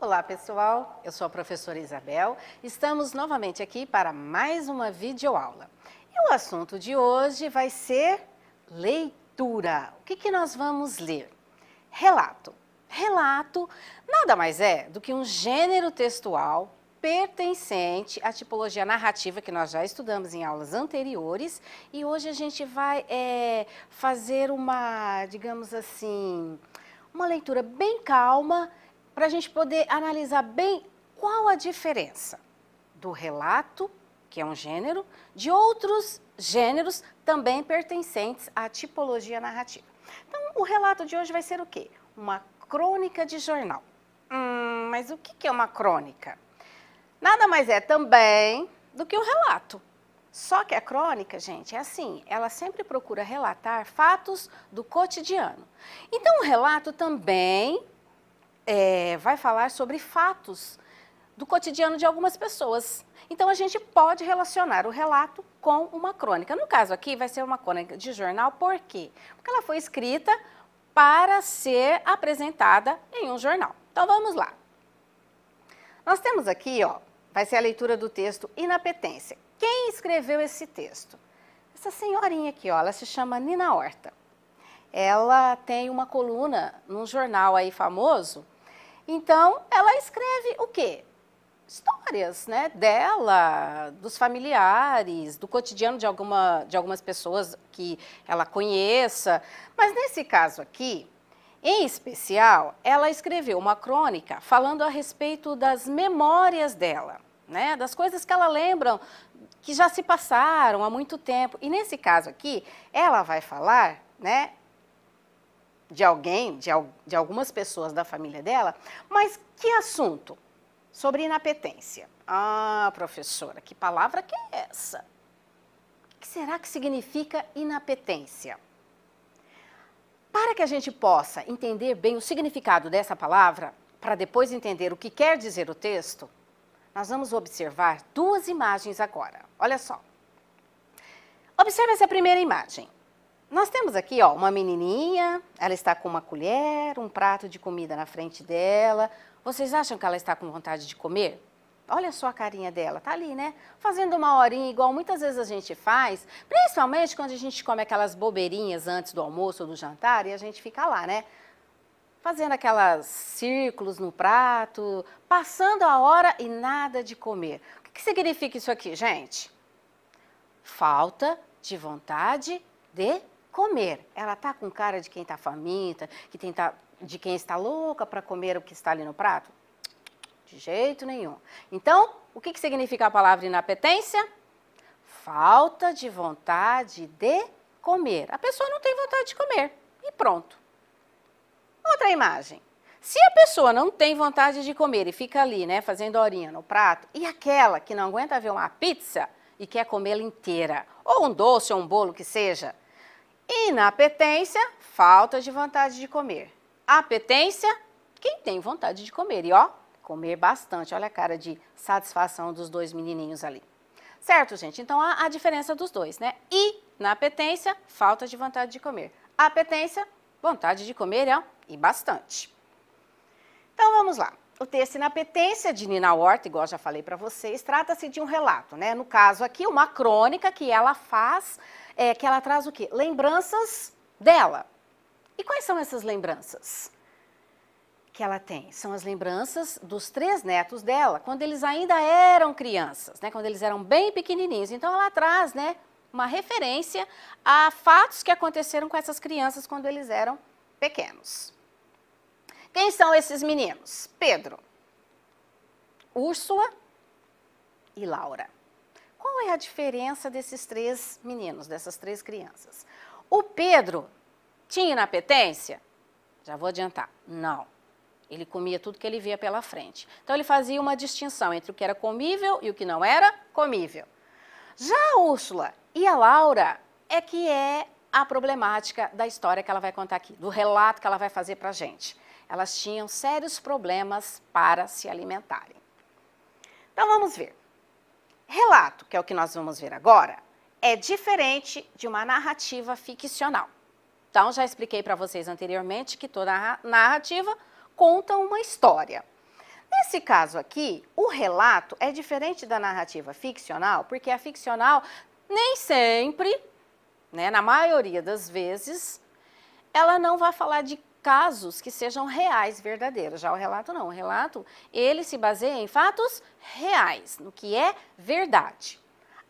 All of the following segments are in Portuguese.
Olá pessoal, eu sou a professora Isabel, estamos novamente aqui para mais uma videoaula. E o assunto de hoje vai ser leitura. O que nós vamos ler? Relato. Relato nada mais é do que um gênero textual pertencente à tipologia narrativa que nós já estudamos em aulas anteriores e hoje a gente vai fazer uma, digamos assim, uma leitura bem calma para a gente poder analisar bem qual a diferença do relato, que é um gênero, de outros gêneros também pertencentes à tipologia narrativa. Então, o relato de hoje vai ser o quê? Uma crônica de jornal. Mas o que é uma crônica? Nada mais é também do que um relato. Só que a crônica, gente, é assim, ela sempre procura relatar fatos do cotidiano. Então, o relato também vai falar sobre fatos do cotidiano de algumas pessoas. Então, a gente pode relacionar o relato com uma crônica. No caso aqui, vai ser uma crônica de jornal, por quê? Porque ela foi escrita para ser apresentada em um jornal. Então, vamos lá. Nós temos aqui, ó, vai ser a leitura do texto Inapetência. Quem escreveu esse texto? Essa senhorinha aqui, ó, ela se chama Nina Horta. Ela tem uma coluna num jornal aí famoso. Então, ela escreve o quê? Histórias, né, dela, dos familiares, do cotidiano de algumas pessoas que ela conheça. Mas nesse caso aqui, em especial, ela escreveu uma crônica falando a respeito das memórias dela, né, das coisas que ela lembra que já se passaram há muito tempo. E nesse caso aqui, ela vai falar, né, de alguém, de algumas pessoas da família dela, mas que assunto? Sobre inapetência. Ah, professora, que palavra que é essa? O que será que significa inapetência? Para que a gente possa entender bem o significado dessa palavra, para depois entender o que quer dizer o texto, nós vamos observar duas imagens agora. Olha só. Observe essa primeira imagem. Nós temos aqui, ó, uma menininha, ela está com uma colher, um prato de comida na frente dela. Vocês acham que ela está com vontade de comer? Olha só a carinha dela, tá ali, né? Fazendo uma horinha, igual muitas vezes a gente faz, principalmente quando a gente come aquelas bobeirinhas antes do almoço ou do jantar e a gente fica lá, né? Fazendo aquelas círculos no prato, passando a hora e nada de comer. O que significa isso aqui, gente? Falta de vontade de comer. Ela tá com cara de quem está faminta, de quem está louca para comer o que está ali no prato? De jeito nenhum. Então, o que significa a palavra inapetência? Falta de vontade de comer. A pessoa não tem vontade de comer e pronto. Outra imagem. Se a pessoa não tem vontade de comer e fica ali, né, fazendo horinha no prato, e aquela que não aguenta ver uma pizza e quer comê-la inteira, ou um doce ou um bolo que seja, inapetência, falta de vontade de comer. Apetência, quem tem vontade de comer. E ó, comer bastante. Olha a cara de satisfação dos dois menininhos ali. Certo, gente? Então, a diferença dos dois, né? Inapetência, falta de vontade de comer. Apetência, vontade de comer, ó, e bastante. Então, vamos lá. O texto Inapetência, de Nina Horta, igual já falei para vocês, trata-se de um relato, né? No caso aqui, uma crônica que ela faz, que ela traz o quê? Lembranças dela. E quais são essas lembranças que ela tem? São as lembranças dos 3 netos dela, quando eles ainda eram crianças, né? Quando eles eram bem pequenininhos. Então, ela traz, né, uma referência a fatos que aconteceram com essas crianças quando eles eram pequenos. Quem são esses meninos? Pedro, Úrsula e Laura. Qual é a diferença desses 3 meninos, dessas 3 crianças? O Pedro tinha inapetência? Já vou adiantar, não. Ele comia tudo que ele via pela frente. Então, ele fazia uma distinção entre o que era comível e o que não era comível. Já a Úrsula e a Laura é que é a problemática da história que ela vai contar aqui, do relato que ela vai fazer para a gente. Elas tinham sérios problemas para se alimentarem. Então, vamos ver. Relato, que é o que nós vamos ver agora, é diferente de uma narrativa ficcional. Então, já expliquei para vocês anteriormente que toda narrativa conta uma história. Nesse caso aqui, o relato é diferente da narrativa ficcional, porque a ficcional nem sempre, né, na maioria das vezes, ela não vai falar de casos que sejam reais, verdadeiros. Já o relato não. O relato, ele se baseia em fatos reais, no que é verdade.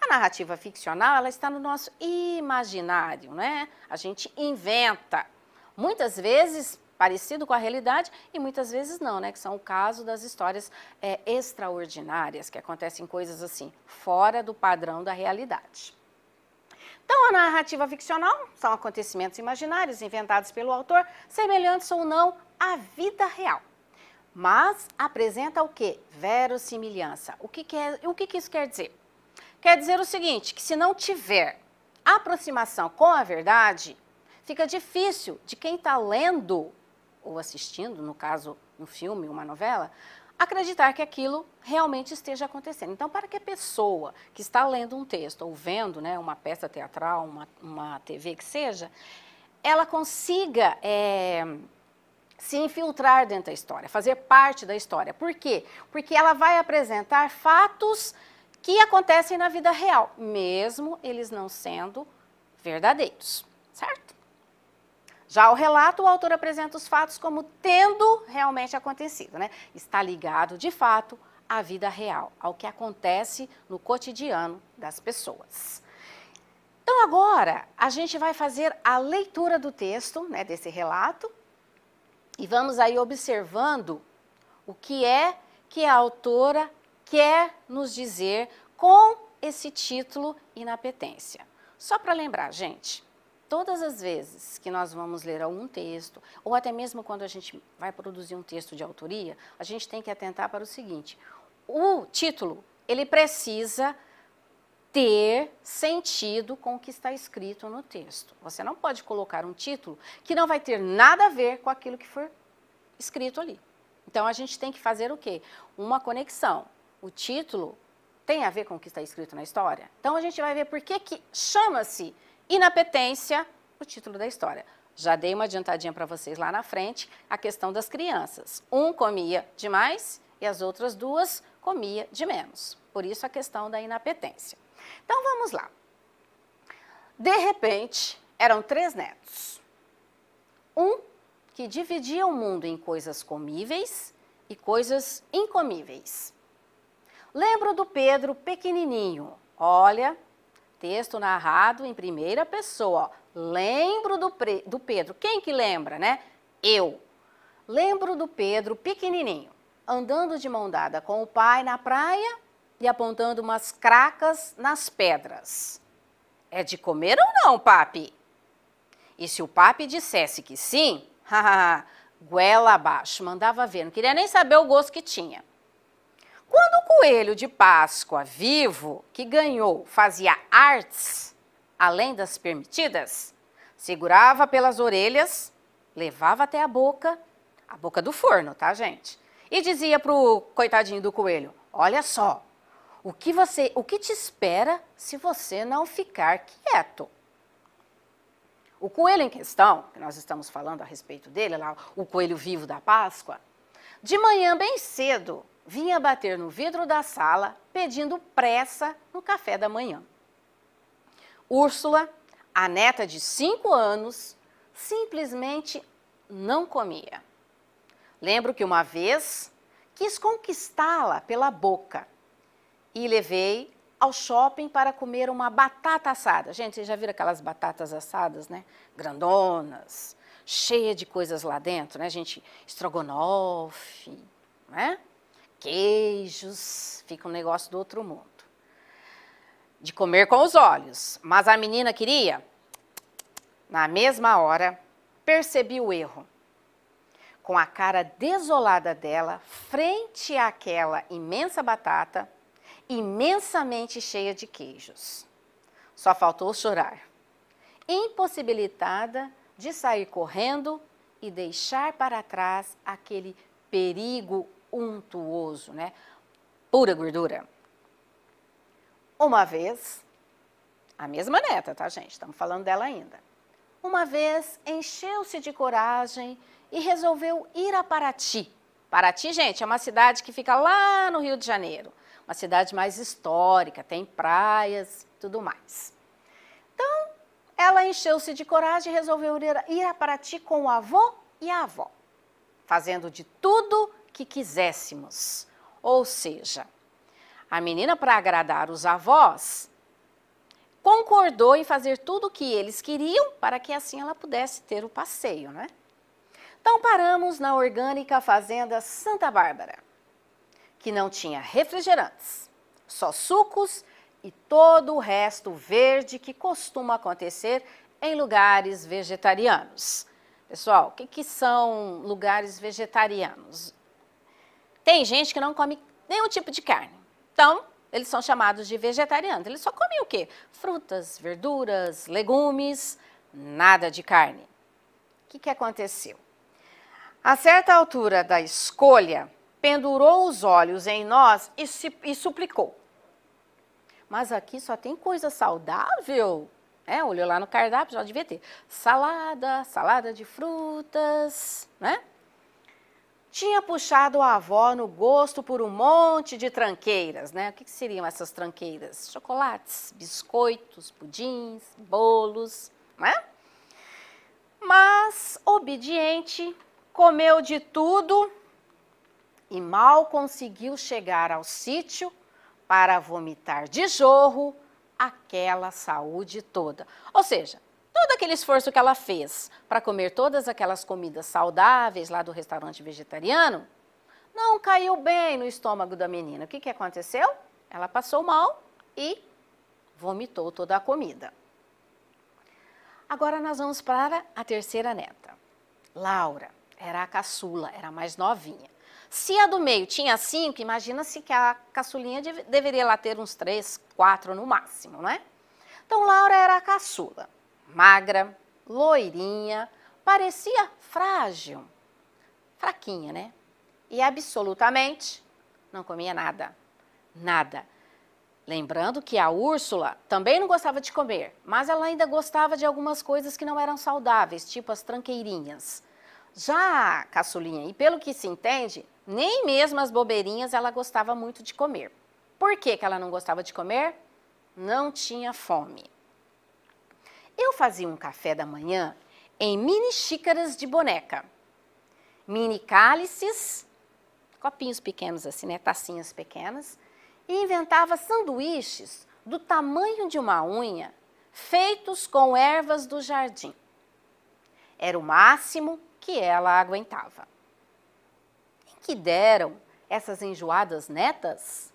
A narrativa ficcional, ela está no nosso imaginário, né? A gente inventa. Muitas vezes parecido com a realidade e muitas vezes não, né? Que são o caso das histórias extraordinárias, que acontecem coisas assim, fora do padrão da realidade. Então, a narrativa ficcional são acontecimentos imaginários inventados pelo autor, semelhantes ou não à vida real. Mas apresenta o quê? Verossimilhança. O que isso quer dizer? Quer dizer o seguinte, que se não tiver aproximação com a verdade, fica difícil de quem está lendo ou assistindo, no caso, um filme, uma novela, acreditar que aquilo realmente esteja acontecendo. Então, para que a pessoa que está lendo um texto ou vendo, né, uma peça teatral, uma TV que seja, ela consiga se infiltrar dentro da história, fazer parte da história. Por quê? Porque ela vai apresentar fatos que acontecem na vida real, mesmo eles não sendo verdadeiros, certo? Já o relato, o autor apresenta os fatos como tendo realmente acontecido, né? Está ligado, de fato, à vida real, ao que acontece no cotidiano das pessoas. Então, agora, a gente vai fazer a leitura do texto, né, desse relato, e vamos aí observando o que a autora quer nos dizer com esse título Inapetência. Só para lembrar, gente, todas as vezes que nós vamos ler algum texto, ou até mesmo quando a gente vai produzir um texto de autoria, a gente tem que atentar para o seguinte: o título, ele precisa ter sentido com o que está escrito no texto. Você não pode colocar um título que não vai ter nada a ver com aquilo que for escrito ali. Então, a gente tem que fazer o quê? Uma conexão. O título tem a ver com o que está escrito na história? Então, a gente vai ver por que chama-se Inapetência, o título da história. Já dei uma adiantadinha para vocês lá na frente, a questão das crianças. Um comia demais e as outras duas comia de menos. Por isso a questão da inapetência. Então vamos lá. De repente, eram 3 netos. Um que dividia o mundo em coisas comíveis e coisas incomíveis. Lembro do Pedro pequenininho. Olha, texto narrado em primeira pessoa. Lembro do Pedro. Quem que lembra, né? Eu. Lembro do Pedro pequenininho, andando de mão dada com o pai na praia e apontando umas cracas nas pedras. É de comer ou não, papi? E se o papi dissesse que sim, goela abaixo, mandava ver, não queria nem saber o gosto que tinha. Quando o coelho de Páscoa vivo, que ganhou, fazia artes, além das permitidas, segurava pelas orelhas, levava até a boca do forno, tá, gente? E dizia pro coitadinho do coelho: olha só, o que te espera se você não ficar quieto? O coelho em questão, que nós estamos falando a respeito dele, lá, o coelho vivo da Páscoa, de manhã bem cedo, vinha bater no vidro da sala pedindo pressa no café da manhã. Úrsula, a neta de 5 anos, simplesmente não comia. Lembro que uma vez quis conquistá-la pela boca e levei ao shopping para comer uma batata assada. Gente, vocês já viram aquelas batatas assadas, né? Grandonas, cheia de coisas lá dentro, né, gente? Estrogonofe, né? Queijos, fica um negócio do outro mundo. De comer com os olhos, mas a menina queria. Na mesma hora, percebi o erro. Com a cara desolada dela, frente àquela imensa batata, imensamente cheia de queijos. Só faltou chorar. Impossibilitada de sair correndo e deixar para trás aquele perigo untuoso, né? Pura gordura. Uma vez, a mesma neta, tá, gente? Estamos falando dela ainda. Uma vez, encheu-se de coragem e resolveu ir a Paraty Paraty, gente, é uma cidade que fica lá no Rio de Janeiro. Uma cidade mais histórica, tem praias e tudo mais. Então, ela encheu-se de coragem e resolveu ir a Paraty com o avô e a avó, fazendo de tudo que quiséssemos. Ou seja, a menina, para agradar os avós, concordou em fazer tudo o que eles queriam para que assim ela pudesse ter o passeio, né? Então paramos na orgânica fazenda Santa Bárbara, que não tinha refrigerantes, só sucos e todo o resto verde que costuma acontecer em lugares vegetarianos. Pessoal, o que são lugares vegetarianos? Tem gente que não come nenhum tipo de carne, então eles são chamados de vegetarianos. Eles só comem o quê? Frutas, verduras, legumes, nada de carne. O que aconteceu? A certa altura da escolha, pendurou os olhos em nós e suplicou. Mas aqui só tem coisa saudável? Olhou lá no cardápio, já devia ter. Salada de frutas, né? Tinha puxado a avó no gosto por um monte de tranqueiras, né? O que seriam essas tranqueiras? Chocolates, biscoitos, pudins, bolos, né? Mas, obediente, comeu de tudo e mal conseguiu chegar ao sítio para vomitar de jorro aquela saúde toda. Ou seja, todo aquele esforço que ela fez para comer todas aquelas comidas saudáveis lá do restaurante vegetariano, não caiu bem no estômago da menina. O que aconteceu? Ela passou mal e vomitou toda a comida. Agora nós vamos para a terceira neta, Laura. Era a caçula, era a mais novinha. Se a do meio tinha 5, imagina-se que a caçulinha deveria lá ter uns 3, 4 no máximo, né? Então, Laura era a caçula. Magra, loirinha, parecia frágil, fraquinha, né? E absolutamente não comia nada, nada. Lembrando que a Úrsula também não gostava de comer, mas ela ainda gostava de algumas coisas que não eram saudáveis, tipo as tranqueirinhas. Já a caçulinha, e pelo que se entende, nem mesmo as bobeirinhas ela gostava muito de comer. Por que ela não gostava de comer? Não tinha fome. Eu fazia um café da manhã em mini xícaras de boneca, mini cálices, copinhos pequenos assim, né, tacinhas pequenas, e inventava sanduíches do tamanho de uma unha, feitos com ervas do jardim. Era o máximo que ela aguentava. Em que deram essas enjoadas netas?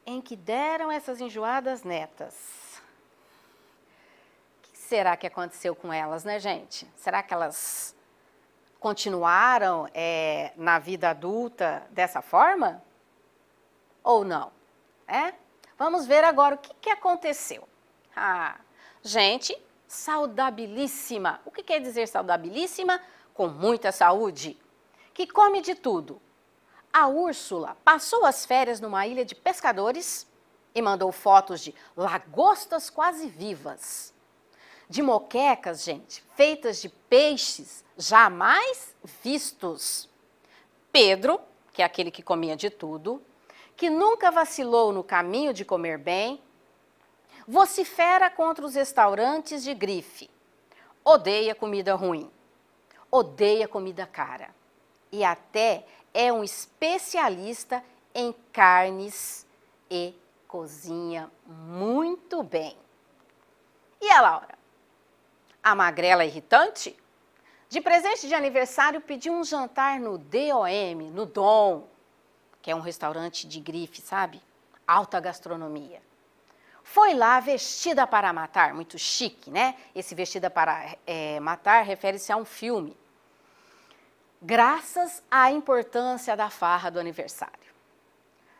Em que deram essas enjoadas netas? O que será que aconteceu com elas, né, gente? Será que elas continuaram na vida adulta dessa forma? Ou não? Vamos ver agora o que aconteceu. Gente saudabilíssima. O que quer dizer saudabilíssima? Com muita saúde. Que come de tudo. A Úrsula passou as férias numa ilha de pescadores e mandou fotos de lagostas quase vivas. De moquecas, gente, feitas de peixes jamais vistos. Pedro, que é aquele que comia de tudo, que nunca vacilou no caminho de comer bem, vocifera contra os restaurantes de grife. Odeia comida ruim. Odeia comida cara. E até é um especialista em carnes e cozinha muito bem. E a Laura? A magrela irritante? De presente de aniversário pediu um jantar no DOM, no Dom, que é um restaurante de grife, sabe? Alta gastronomia. Foi lá vestida para matar, muito chique, né? Esse vestida para matar refere-se a um filme. Graças à importância da farra do aniversário.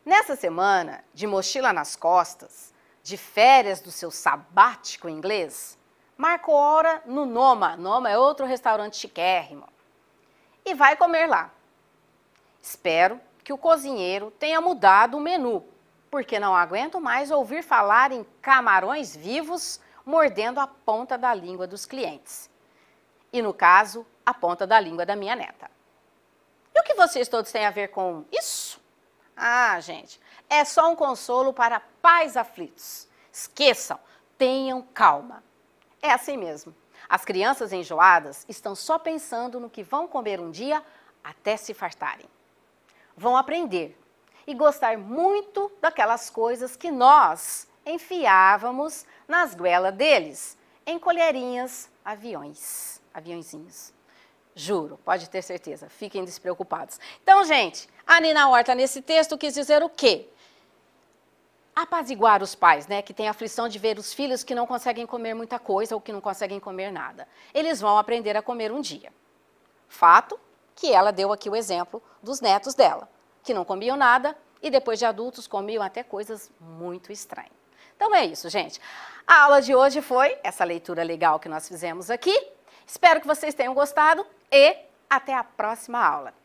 Nessa semana, de mochila nas costas, de férias do seu sabático inglês, marcou hora no Noma. Noma é outro restaurante chiquérrimo. E vai comer lá. Espero que o cozinheiro tenha mudado o menu, porque não aguento mais ouvir falar em camarões vivos mordendo a ponta da língua dos clientes. E no caso, a ponta da língua da minha neta. E o que vocês todos têm a ver com isso? Ah, gente, é só um consolo para pais aflitos. Esqueçam, tenham calma. É assim mesmo. As crianças enjoadas estão só pensando no que vão comer um dia até se fartarem. Vão aprender e gostar muito daquelas coisas que nós enfiávamos nas goelas deles, em colherinhas, aviõezinhos. Juro, pode ter certeza, fiquem despreocupados. Então, gente, a Nina Horta nesse texto quis dizer o quê? Apaziguar os pais, né, que têm a aflição de ver os filhos que não conseguem comer muita coisa ou que não conseguem comer nada. Eles vão aprender a comer um dia. Fato que ela deu aqui o exemplo dos netos dela, que não comiam nada e depois de adultos comiam até coisas muito estranhas. Então é isso, gente. A aula de hoje foi essa leitura legal que nós fizemos aqui. Espero que vocês tenham gostado e até a próxima aula.